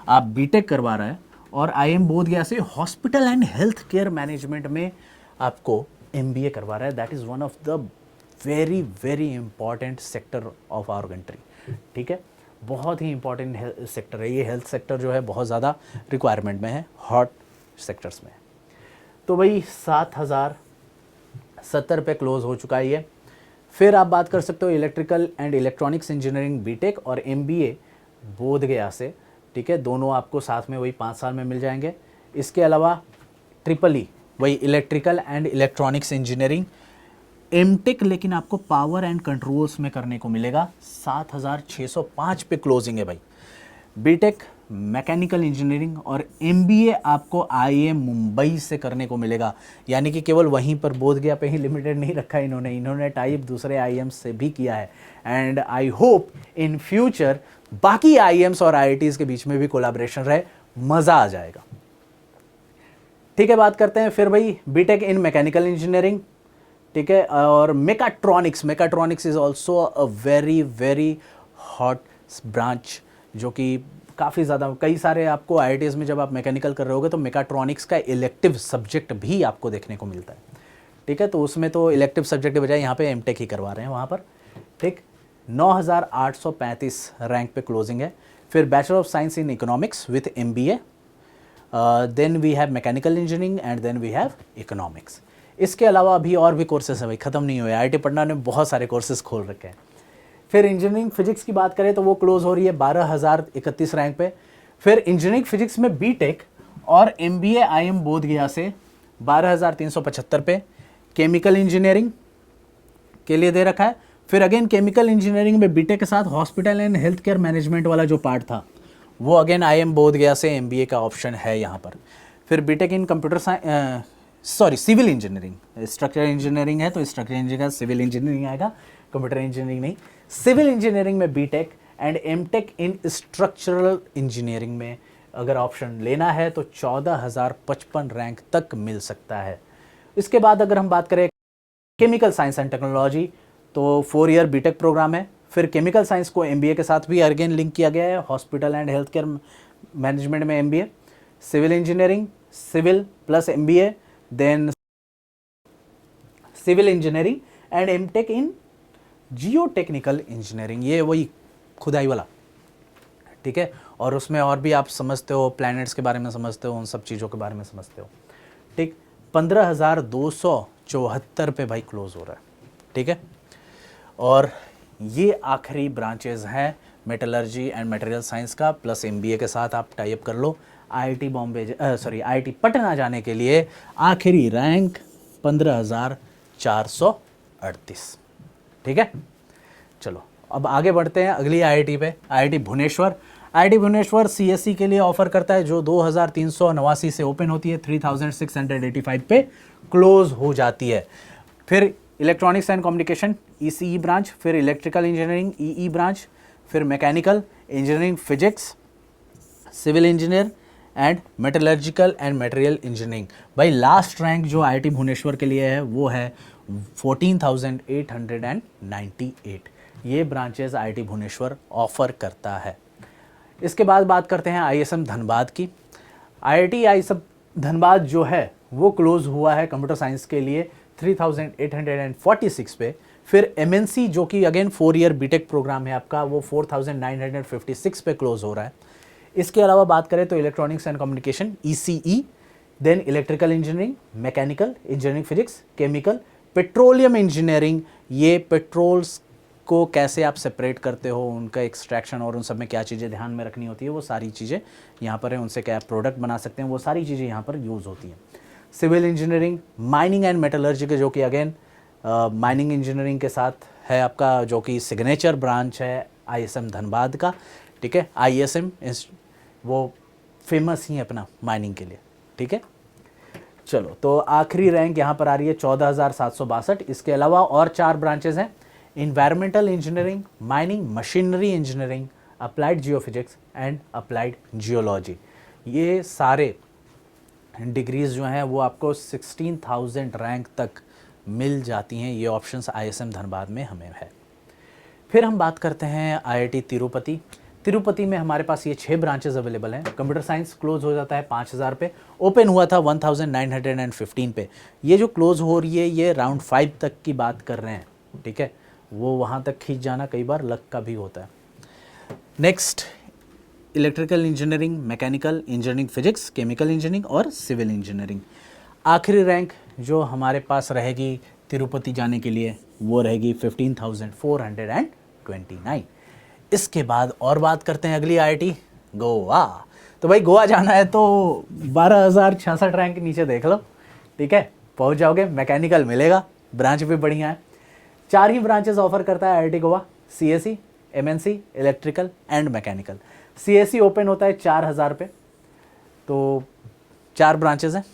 आप बीटेक करवा रहा है, और IIM बोधगया से hospital and health care management में आपको MBA करवा रहा है। That is one of the very very important sector of our country, ठीक है, बहुत ही इंपॉर्टेंट सेक्टर है ये। हेल्थ सेक्टर जो है बहुत ज़्यादा रिक्वायरमेंट में है, हॉट सेक्टर्स में। तो भाई 7070 पे क्लोज हो चुका है ये। फिर आप बात कर सकते हो electrical and electronics engineering B tech और MBA बोधगया से, ठीक है, दोनों आपको साथ में वही 5 साल में मिल जाएंगे। इसके अलावा EEE वही electrical and electronics engineering M tech, लेकिन आपको पावर एंड कंट्रोल्स में करने को मिलेगा। 7605 पे क्लोजिंग है भाई। बीटेक मैकेनिकल इंजीनियरिंग और MBA आपको IIM मुंबई से करने को मिलेगा, यानी कि केवल वहीं पर बोधगया पे ही लिमिटेड नहीं रखा इन्होंने टाइप दूसरे IIM से भी किया है। And I hope in future बाकी IIMs और IITs के बीच में भी कोलैबोरेशन रहे, मज़ा आ जाएगा, ठीक है। बात करते हैं फिर भाई बीटेक इन मैकेनिकल इंजीनियरिंग, ठीक है, और mechatronics is also a very very hot branch, जो कि काफ़ी ज़्यादा, कई सारे आपको IITs में जब आप मैकेनिकल कर रहे होगे तो मेकाट्रॉनिक्स का इलेक्टिव सब्जेक्ट भी आपको देखने को मिलता है, ठीक है। तो उसमें तो इलेक्टिव सब्जेक्ट के बजाय यहाँ पे एमटेक ही करवा रहे हैं वहाँ पर, ठीक। 9835 रैंक पे क्लोजिंग है। फिर bachelor of science in economics with MBA, then we have mechanical engineering and then we have economics. इसके अलावा अभी और भी कोर्सेज हैं भाई, ख़त्म नहीं हुए। IIT पटना ने बहुत सारे कोर्सेज खोल रखे हैं। फिर इंजीनियरिंग फिजिक्स की बात करें तो वो क्लोज हो रही है 12031 रैंक पे। फिर इंजीनियरिंग फिजिक्स में बीटेक और MBA IIM बोधगया से 12375 पे। केमिकल इंजीनियरिंग के लिए दे रखा है। फिर अगेन केमिकल इंजीनियरिंग में बीटेक के साथ hospital and health care management वाला जो पार्ट था वो अगेन IIM बोधगया से MBA का ऑप्शन है यहाँ पर। फिर B tech in computer sorry civil engineering, structural engineering है तो स्ट्रक्चरल इंजीनियरिंग, सिविल इंजीनियरिंग आएगा, कंप्यूटर इंजीनियरिंग नहीं। सिविल इंजीनियरिंग में B tech and MTech in structural engineering में अगर ऑप्शन लेना है तो 14,055 रैंक तक मिल सकता है। इसके बाद अगर हम बात करें केमिकल साइंस एंड टेक्नोलॉजी तो 4 ईयर बीटेक प्रोग्राम है। फिर केमिकल साइंस को एमबीए के साथ भी अगेन लिंक किया गया है, hospital and health care management में MBA. Civil engineering, civil plus MBA, then civil engineering and MTech in geotechnical engineering, ये वही खुदाई वाला, ठीक है। और उसमें और भी आप समझते हो, प्लैनेट्स के बारे में समझते हो, उन सब चीज़ों के बारे में समझते हो, ठीक। 15,274 पे भाई क्लोज हो रहा है, ठीक है। और ये आखिरी ब्रांचेस हैं मेटलर्जी एंड मटेरियल साइंस का, प्लस एमबीए के साथ आप टाई अप कर लो। आईआईटी बॉम्बे आईआईटी पटना जाने के लिए आखिरी रैंक 15,438, ठीक है। चलो अब आगे बढ़ते हैं अगली आईआईटी पे, IIT Bhubaneswar. IIT Bhubaneswar CSC के लिए ऑफर करता है, जो 2,389 से ओपन होती है, 3,685 पे क्लोज हो जाती है। फिर electronics and communication ECE branch, फिर इलेक्ट्रिकल इंजीनियरिंग ईई ब्रांच, फिर mechanical engineering physics, civil engineer and metallurgical and material engineering. भाई लास्ट रैंक जो आईआईटी भुवनेश्वर के लिए है वो है 14,898। ये ब्रांचेस आईआईटी भुवनेश्वर ऑफर करता है। इसके बाद बात करते हैं आईएसएम धनबाद की। आईआईटी आईएसएम धनबाद जो है वो क्लोज हुआ है कंप्यूटर साइंस के लिए 3,846 पे। फिर एमएनसी जो कि अगेन 4 ईयर बीटेक प्रोग्राम है आपका, वो 4,956 पे क्लोज हो रहा है। इसके अलावा बात करें तो electronics and communication ECE, then electrical engineering, mechanical engineering physics, chemical, petroleum engineering, ये पेट्रोल्स को कैसे आप सेपरेट करते हो, उनका एक्सट्रैक्शन और उन सब में क्या चीज़ें ध्यान में रखनी होती है, वो सारी चीज़ें यहाँ पर है। उनसे क्या प्रोडक्ट बना सकते हैं, वो सारी चीज़ें यहाँ पर यूज़ होती हैं। Civil engineering, mining and metallurgy के, जो कि अगेन माइनिंग इंजीनियरिंग के साथ है आपका, जो कि सिग्नेचर ब्रांच है आईएसएम धनबाद का, ठीक है। आईएसएम वो फेमस ही है अपना माइनिंग के लिए, ठीक है। चलो तो आखिरी रैंक यहाँ पर आ रही है 14,762। इसके अलावा और 4 ब्रांचेस हैं, environmental engineering, mining machinery engineering, applied geophysics and applied geology. ये सारे डिग्रीज जो हैं वो आपको 16,000 रैंक तक मिल जाती हैं। ये ऑप्शंस आईएसएम धनबाद में हमें है। फिर हम बात करते हैं आईआईटी तिरुपति। तिरुपति में हमारे पास ये 6 ब्रांचेस अवेलेबल हैं। कंप्यूटर साइंस क्लोज हो जाता है 5,000 पे, ओपन हुआ था 1,915 पे। ये जो क्लोज हो रही है ये राउंड 5 तक की बात कर रहे हैं, ठीक है। वो वहाँ तक खींच जाना कई बार लक का भी होता है। Next electrical engineering, mechanical engineering physics, chemical engineering और सिविल इंजीनियरिंग। आखिरी रैंक जो हमारे पास रहेगी तिरुपति जाने के लिए वो रहेगी 15,429। इसके बाद और बात करते हैं अगली आईआईटी गोवा। तो भाई गोवा जाना है तो 12,066 रैंक नीचे देख लो, ठीक है, पहुंच जाओगे। मैकेनिकल मिलेगा, ब्रांच भी बढ़िया है। 4 ही ब्रांचेस ऑफर करता है IIT Goa, CSC, MNC, electrical and mechanical. CSC open होता है 4,000 पे। तो 4 ब्रांचेस हैं,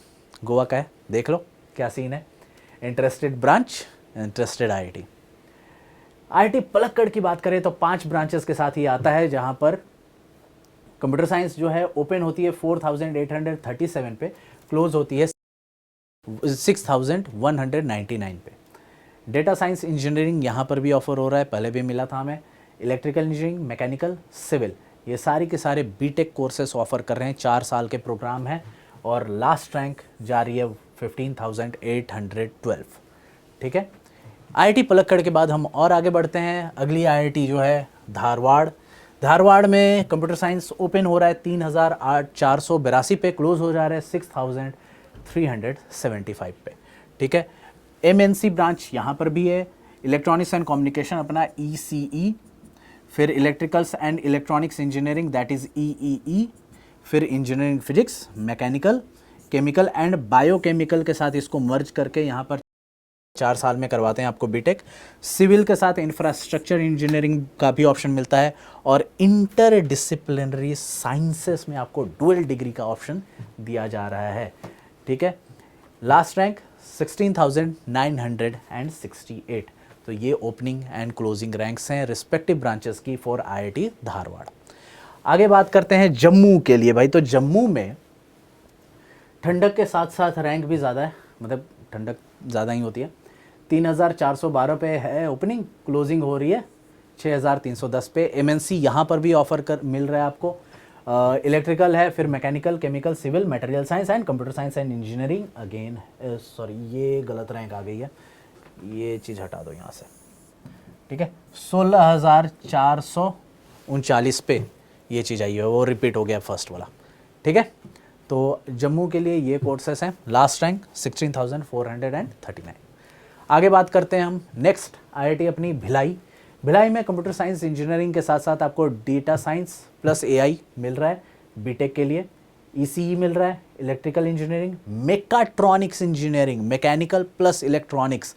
गोवा का है, देख लो क्या सीन है। Interested branch, interested IIT. IIT Palakkad की बात करें तो 5 ब्रांचेस के साथ ही आता है, जहां पर कंप्यूटर साइंस जो है ओपन होती है 4,837 पे, क्लोज होती है 6,199 पे। डेटा साइंस इंजीनियरिंग यहाँ पर भी ऑफर हो रहा है, पहले भी मिला था हमें। इलेक्ट्रिकल इंजीनियरिंग, मैकेनिकल, सिविल, ये सारी के सारे बीटेक कोर्सेस ऑफर कर रहे हैं। 4 साल के प्रोग्राम है और लास्ट रैंक जा रही है 15,812, ठीक है। आईआईटी पलक्कड़ के बाद हम और आगे बढ़ते हैं। अगली आईआईटी जो है धारवाड़। धारवाड़ में कंप्यूटर साइंस ओपन हो रहा है 3,482 पे, क्लोज हो जा रहा है 6,375 पे, ठीक है। एमएनसी ब्रांच यहाँ पर भी है। इलेक्ट्रॉनिक्स एंड कम्युनिकेशन अपना ईसीई, फिर electricals and electronics engineering that is EEE, फिर engineering physics, mechanical, chemical and biochemical के साथ इसको मर्ज करके यहाँ पर 4 साल में करवाते हैं आपको बीटेक। सिविल के साथ इंफ्रास्ट्रक्चर इंजीनियरिंग का भी ऑप्शन मिलता है और इंटर डिसिप्लिनरी साइंसेस में आपको डुअल डिग्री का ऑप्शन दिया जा रहा है, ठीक है। Last rank 16,968। तो ये ओपनिंग एंड क्लोजिंग रैंक्स हैं रिस्पेक्टिव ब्रांचेस की फॉर आईआईटी धारवाड़। आगे बात करते हैं जम्मू के लिए भाई। तो जम्मू में ठंडक के साथ साथ रैंक भी ज़्यादा है, मतलब ठंडक ज़्यादा ही होती है। 3,412 पे है ओपनिंग, क्लोजिंग हो रही है 6,310 पे। एमएनसी यहाँ पर भी ऑफर कर मिल रहा है आपको। इलेक्ट्रिकल है, फिर mechanical, chemical, civil, material science and computer science and engineering. Again sorry ये गलत रैंक आ गई है, ये चीज़ हटा दो यहाँ से, ठीक है। 16,439 पे ये चीज़ आई है, वो रिपीट हो गया फर्स्ट वाला, ठीक है। तो जम्मू के लिए ये कोर्सेस हैं। Last rank 16,439। आगे बात करते हैं हम नेक्स्ट आईआईटी अपनी भिलाई। भिलाई में कंप्यूटर साइंस इंजीनियरिंग के साथ साथ आपको डेटा साइंस प्लस एआई मिल रहा है बीटेक के लिए। ईसीई मिल रहा है, electrical engineering, mechatronics engineering, mechanical plus electronics,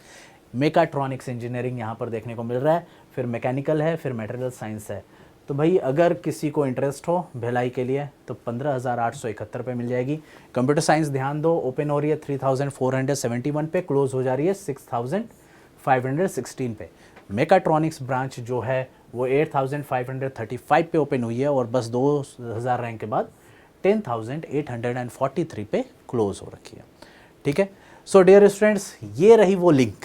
mechatronics engineering यहाँ पर देखने को मिल रहा है। फिर मैकेनिकल है, फिर मटेरियल साइंस है। तो भाई अगर किसी को इंटरेस्ट हो भिलाई के लिए तो 15,871 पे मिल जाएगी। कंप्यूटर साइंस ध्यान दो, ओपन हो रही है 3,471 पे, क्लोज हो जा रही है 6,516 पे। मेकाट्रॉनिक्स ब्रांच जो है वो 8,535 पे ओपन हुई है और बस 2,000 रैंक के बाद 10,843 पे क्लोज हो रखी है, ठीक है। सो डियर स्टूडेंट्स, ये रही वो लिंक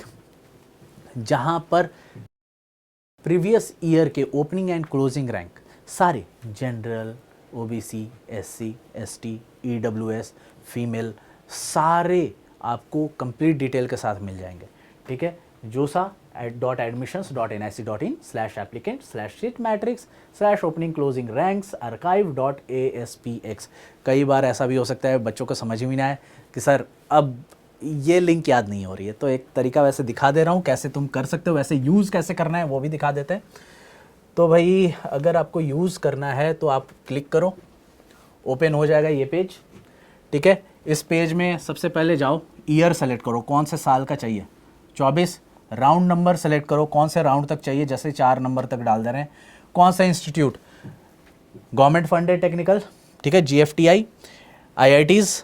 जहां पर प्रीवियस ईयर के ओपनिंग एंड क्लोजिंग रैंक सारे general, OBC, SC, ST, EWS, female, सारे आपको कंप्लीट डिटेल के साथ मिल जाएंगे, ठीक है। josa.admissions.nic.in/applicant/sheet/matrix/opening closing ranks archive.aspx। कई बार ऐसा भी हो सकता है बच्चों को समझ में ना आए कि सर अब ये लिंक याद नहीं हो रही है, तो एक तरीका वैसे दिखा दे रहा हूँ कैसे तुम कर सकते हो, वैसे यूज़ कैसे करना है वो भी दिखा देते हैं। तो भाई अगर आपको यूज़ करना है तो आप क्लिक करो, ओपन हो जाएगा ये पेज, ठीक है। इस पेज में सबसे पहले जाओ, ईयर सेलेक्ट करो, कौन से साल का चाहिए, 24। राउंड नंबर सेलेक्ट करो, कौन से राउंड तक चाहिए, जैसे 4 नंबर तक डाल दे रहे हैं। कौन सा इंस्टीट्यूट, गवर्नमेंट फंडेड टेक्निकल, ठीक है, जीएफटीआई, आईआईटीज़,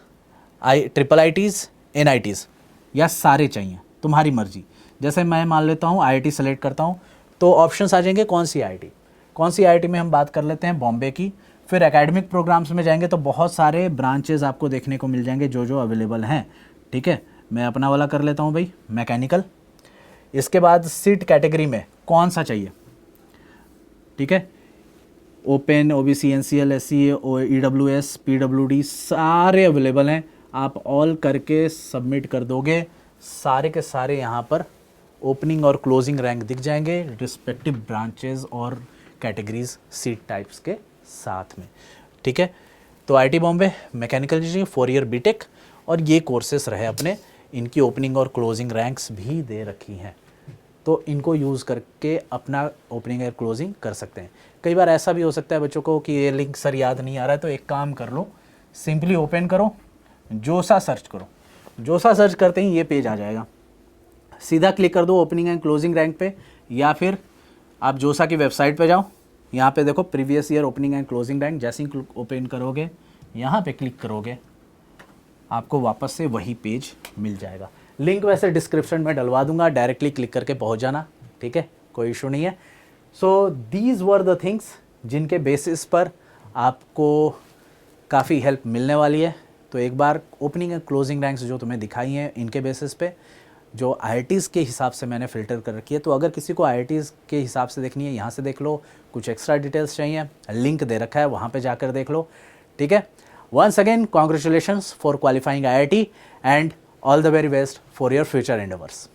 IIITs, NITs, या सारे चाहिए, तुम्हारी मर्जी। जैसे मैं मान लेता हूँ IIT सेलेक्ट करता हूँ तो ऑप्शंस आ जाएंगे कौन सी IIT। कौन सी IIT में हम बात कर लेते हैं, बॉम्बे की। फिर एकेडमिक प्रोग्राम्स में जाएंगे तो बहुत सारे ब्रांचेज आपको देखने को मिल जाएंगे जो जो अवेलेबल हैं, ठीक है। मैं अपना वाला कर लेता हूँ भाई, मैकेनिकल। इसके बाद सीट कैटेगरी में कौन सा चाहिए, ठीक है, open, OBC, NCL, SC, EWS, PWD, सारे अवेलेबल हैं। आप ऑल करके सबमिट कर दोगे, सारे के सारे यहाँ पर ओपनिंग और क्लोजिंग रैंक दिख जाएंगे रिस्पेक्टिव ब्रांचेज और कैटेगरीज सीट टाइप्स के साथ में, ठीक है। तो IT Bombay mechanical engineering 4 year B tech, और ये कोर्सेस रहे अपने, इनकी ओपनिंग और क्लोजिंग रैंक्स भी दे रखी हैं, तो इनको यूज़ करके अपना ओपनिंग और क्लोजिंग कर सकते हैं। कई बार ऐसा भी हो सकता है बच्चों को कि ये लिंक सर याद नहीं आ रहा है, तो एक काम कर लो, सिंपली ओपन करो, जोसा सर्च करो। जोसा सर्च करते ही ये पेज आ जाएगा, सीधा क्लिक कर दो ओपनिंग एंड क्लोजिंग रैंक पे, या फिर आप जोसा की वेबसाइट पे जाओ, यहाँ पे देखो previous year opening and closing rank. जैसे ही ओपन करोगे, यहाँ पे क्लिक करोगे, आपको वापस से वही पेज मिल जाएगा। लिंक वैसे डिस्क्रिप्शन में डलवा दूंगा, डायरेक्टली क्लिक करके पहुँच जाना, ठीक है, कोई इशू नहीं है। So these were the things जिनके बेसिस पर आपको काफ़ी हेल्प मिलने वाली है। तो एक बार ओपनिंग एंड क्लोजिंग रैंक्स जो तुम्हें दिखाई हैं, इनके बेसिस पे जो IITs के हिसाब से मैंने फ़िल्टर कर रखी है। तो अगर किसी को IITs के हिसाब से देखनी है, यहाँ से देख लो। कुछ एक्स्ट्रा डिटेल्स चाहिए, लिंक दे रखा है, वहाँ पे जाकर देख लो, ठीक है। Once again congratulations for qualifying IIT and all the very best for your future endeavours.